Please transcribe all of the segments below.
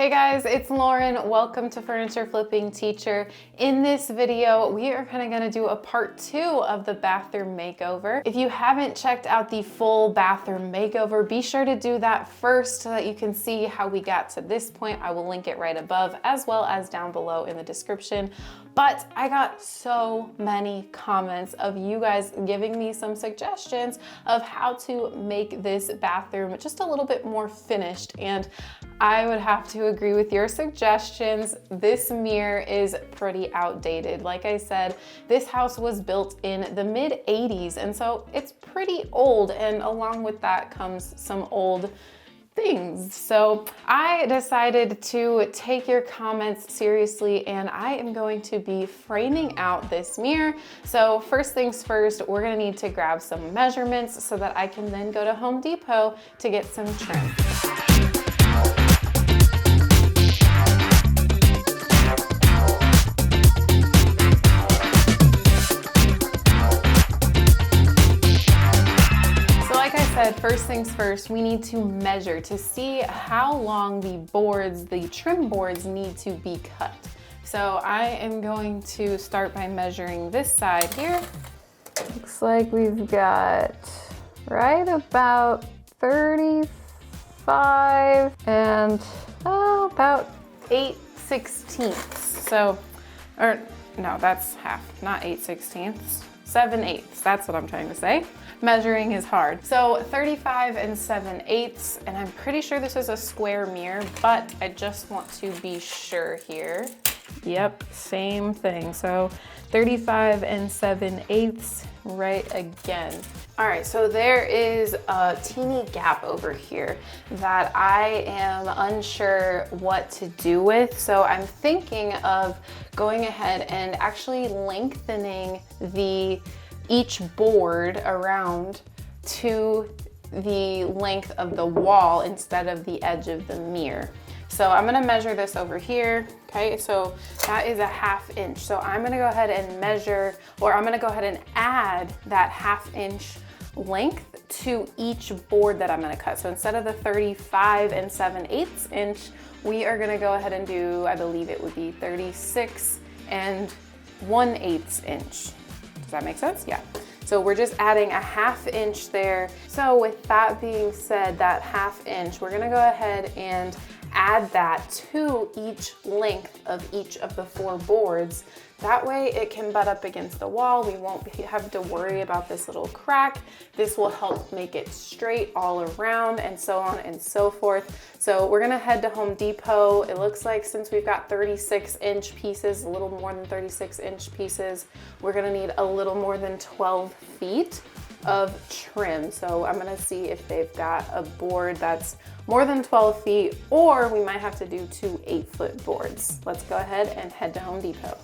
Hey guys, it's Lauren. Welcome to Furniture Flipping Teacher. In this video, we are kind of going to do a part 2 of the bathroom makeover. If you haven't checked out the full bathroom makeover, be sure to do that first so that you can see how we got to this point. I will link it right above as well as down below in the description. But I got so many comments of you guys giving me some suggestions of how to make this bathroom just a little bit more finished, and I would have to agree with your suggestions. This mirror is pretty outdated. Like I said, this house was built in the mid-80s, and so it's pretty old, and along with that comes some old things. So I decided to take your comments seriously, and I am going to be framing out this mirror. So first things first, we're gonna need to grab some measurements so that I can then go to Home Depot to get some trim. First things first, we need to measure to see how long the boards, the trim boards, need to be cut. So I am going to start by measuring this side here. Looks like we've got right about 35 and about 8/16. So, or no, that's half, not 8/16, 7/8. That's what I'm trying to say. Measuring is hard. So 35 and 7/8, and I'm pretty sure this is a square mirror, but I just want to be sure here. Yep, same thing. So 35 and 7/8 right again. All right, so there is a teeny gap over here that I am unsure what to do with. So I'm thinking of going ahead and actually lengthening each board around to the length of the wall instead of the edge of the mirror. So I'm gonna measure this over here, okay? So that is a 1/2 inch. So I'm gonna go ahead and measure, or I'm gonna go ahead and add that 1/2 inch length to each board that I'm gonna cut. So instead of the 35 and 7/8 inch, we are gonna go ahead and do, I believe it would be 36 and 1/8 inch. Does that make sense? Yeah. So we're just adding a 1/2 inch there. So with that being said, that 1/2 inch, we're gonna go ahead and add that to each length of each of the 4 boards. That way it can butt up against the wall. We won't have to worry about this little crack. This will help make it straight all around, and so on and so forth. So we're gonna head to Home Depot. It looks like since we've got 36-inch pieces, a little more than 36-inch pieces, we're gonna need a little more than 12 feet of trim. So I'm gonna see if they've got a board that's more than 12 feet, or we might have to do 2 8-foot boards. Let's go ahead and head to Home Depot.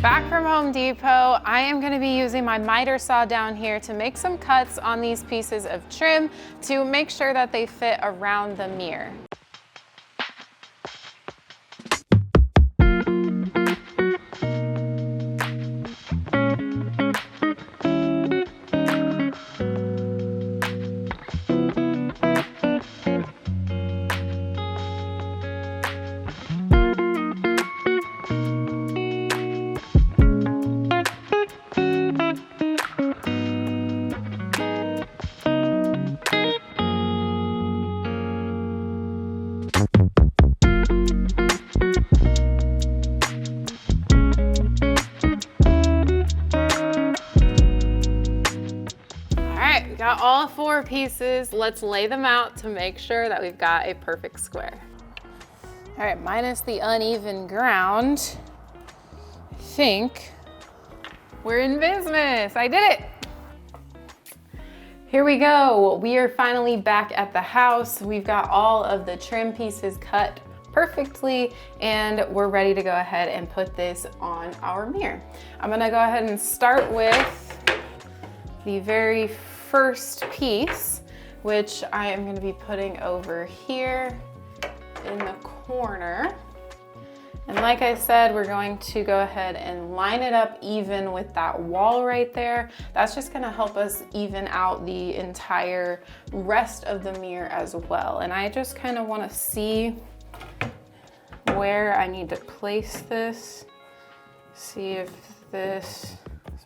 Back from Home Depot, I am going to be using my miter saw down here to make some cuts on these pieces of trim to make sure that they fit around the mirror. Got all 4 pieces. Let's lay them out to make sure that we've got a perfect square. All right, minus the uneven ground, I think we're in business. I did it. Here we go. We are finally back at the house. We've got all of the trim pieces cut perfectly, and we're ready to go ahead and put this on our mirror. I'm gonna go ahead and start with the very first piece, which I am going to be putting over here in the corner. And like I said, we're going to go ahead and line it up even with that wall right there. That's just gonna help us even out the entire rest of the mirror as well. And I just kind of want to see where I need to place this. See if this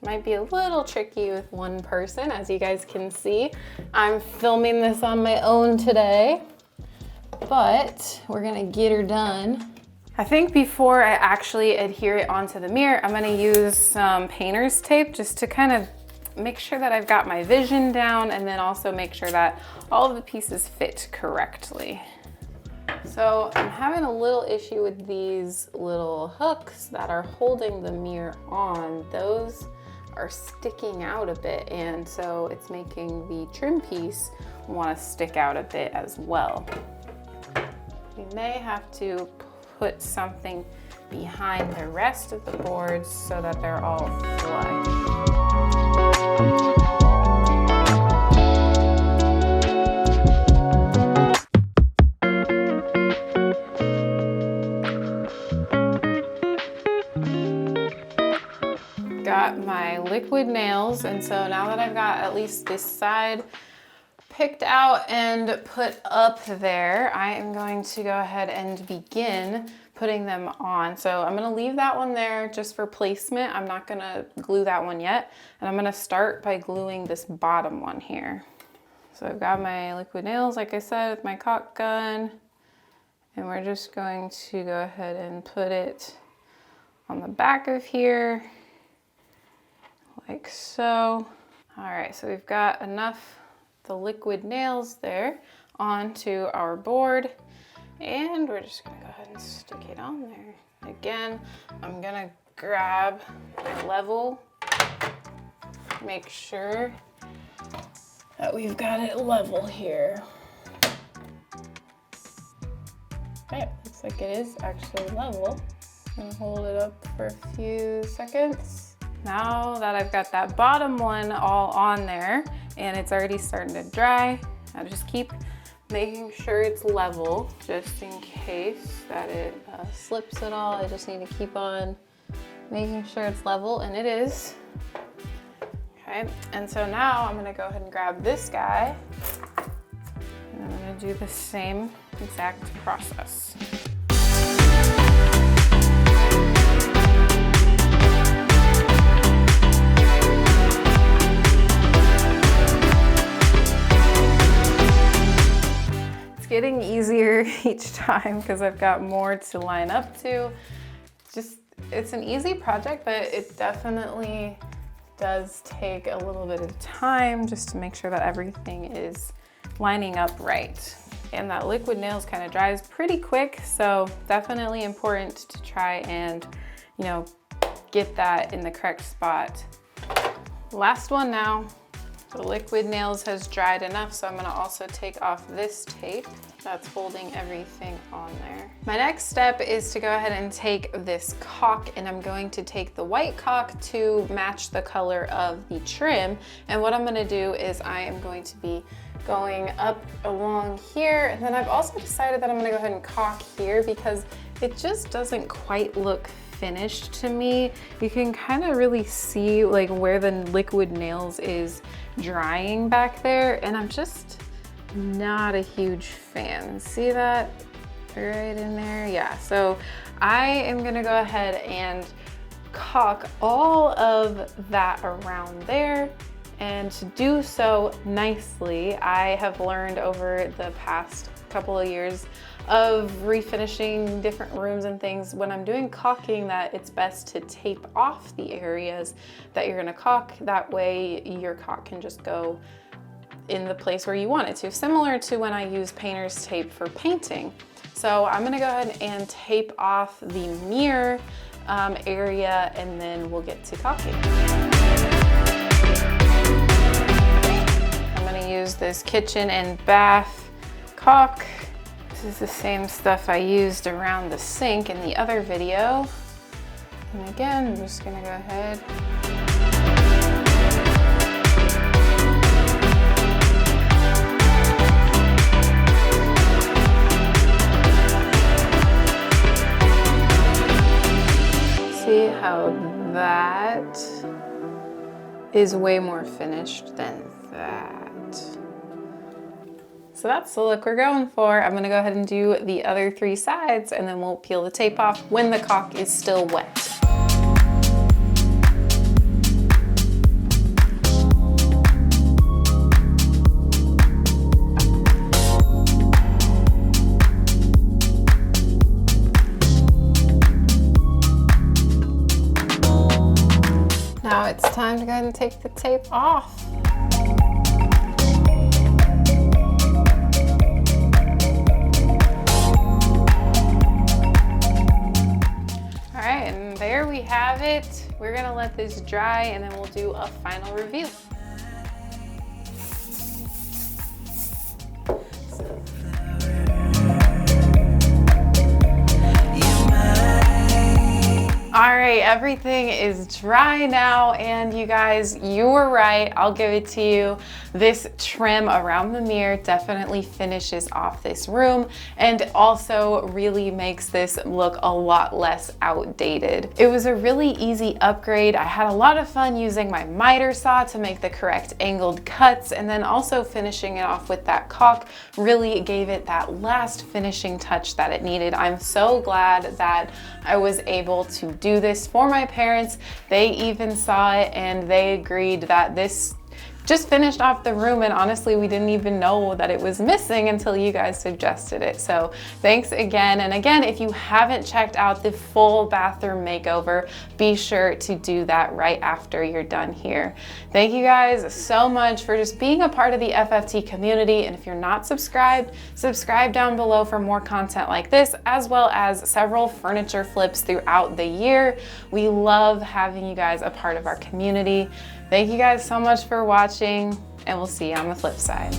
might be a little tricky with one person. As you guys can see, I'm filming this on my own today, but we're gonna get her done. I think before I actually adhere it onto the mirror, I'm gonna use some painter's tape just to kind of make sure that I've got my vision down, and then also make sure that all of the pieces fit correctly. So I'm having a little issue with these little hooks that are holding the mirror on. Those are sticking out a bit, and so it's making the trim piece want to stick out a bit as well. You may have to put something behind the rest of the boards so that they're all flush. Got my liquid nails, and so now that I've got at least this side picked out and put up there, I am going to go ahead and begin putting them on. So I'm gonna leave that one there just for placement. I'm not gonna glue that one yet. And I'm gonna start by gluing this bottom one here. So I've got my liquid nails, like I said, with my caulk gun. And we're just going to go ahead and put it on the back of here, like so. All right, so we've got enough the liquid nails there onto our board, and we're just gonna go ahead and stick it on there. Again, I'm gonna grab my level, make sure that we've got it level here. Okay, looks like it is actually level. I'm gonna hold it up for a few seconds. Now that I've got that bottom one all on there and it's already starting to dry, I just keep making sure it's level just in case that it slips at all. I just need to keep on making sure it's level, and it is. Okay, and so now I'm gonna go ahead and grab this guy, and I'm gonna do the same exact process. Getting easier each time because I've got more to line up to. It's an easy project, but it definitely does take a little bit of time just to make sure that everything is lining up right. And that liquid nails kind of dries pretty quick, so definitely important to try and, you know, get that in the correct spot. Last one now. The liquid nails has dried enough, so I'm gonna also take off this tape that's holding everything on there. My next step is to go ahead and take this caulk, and I'm going to take the white caulk to match the color of the trim. And what I'm gonna do is I am going to be going up along here, and then I've also decided that I'm gonna go ahead and caulk here because it just doesn't quite look finished to me. You can kind of really see like where the liquid nails is drying back there, and I'm just not a huge fan. See that right in there? Yeah, so I am gonna go ahead and caulk all of that around there. And to do so nicely, I have learned over the past couple of years of refinishing different rooms and things, when I'm doing caulking, that it's best to tape off the areas that you're gonna caulk. That way your caulk can just go in the place where you want it to, similar to when I use painter's tape for painting. So I'm gonna go ahead and tape off the mirror area, and then we'll get to caulking. I'm gonna use this kitchen and bath caulk. This is the same stuff I used around the sink in the other video. And again, I'm just gonna go ahead is way more finished than that. So that's the look we're going for. I'm gonna go ahead and do the other 3 sides and then we'll peel the tape off when the caulk is still wet. Now it's time to go ahead and take the tape off. All right, and there we have it. We're gonna let this dry and then we'll do a final review. All right, everything is dry now, and you guys, you were right. I'll give it to you. This trim around the mirror definitely finishes off this room and also really makes this look a lot less outdated. It was a really easy upgrade. I had a lot of fun using my miter saw to make the correct angled cuts, and then also finishing it off with that caulk really gave it that last finishing touch that it needed. I'm so glad that I was able to do this for my parents. They even saw it and they agreed that this just finished off the room, and honestly we didn't even know that it was missing until you guys suggested it. So thanks again, and again, if you haven't checked out the full bathroom makeover, be sure to do that right after you're done here. Thank you guys so much for just being a part of the FFT community, and if you're not subscribed, subscribe down below for more content like this, as well as several furniture flips throughout the year. We love having you guys a part of our community. Thank you guys so much for watching, and we'll see you on the flip side.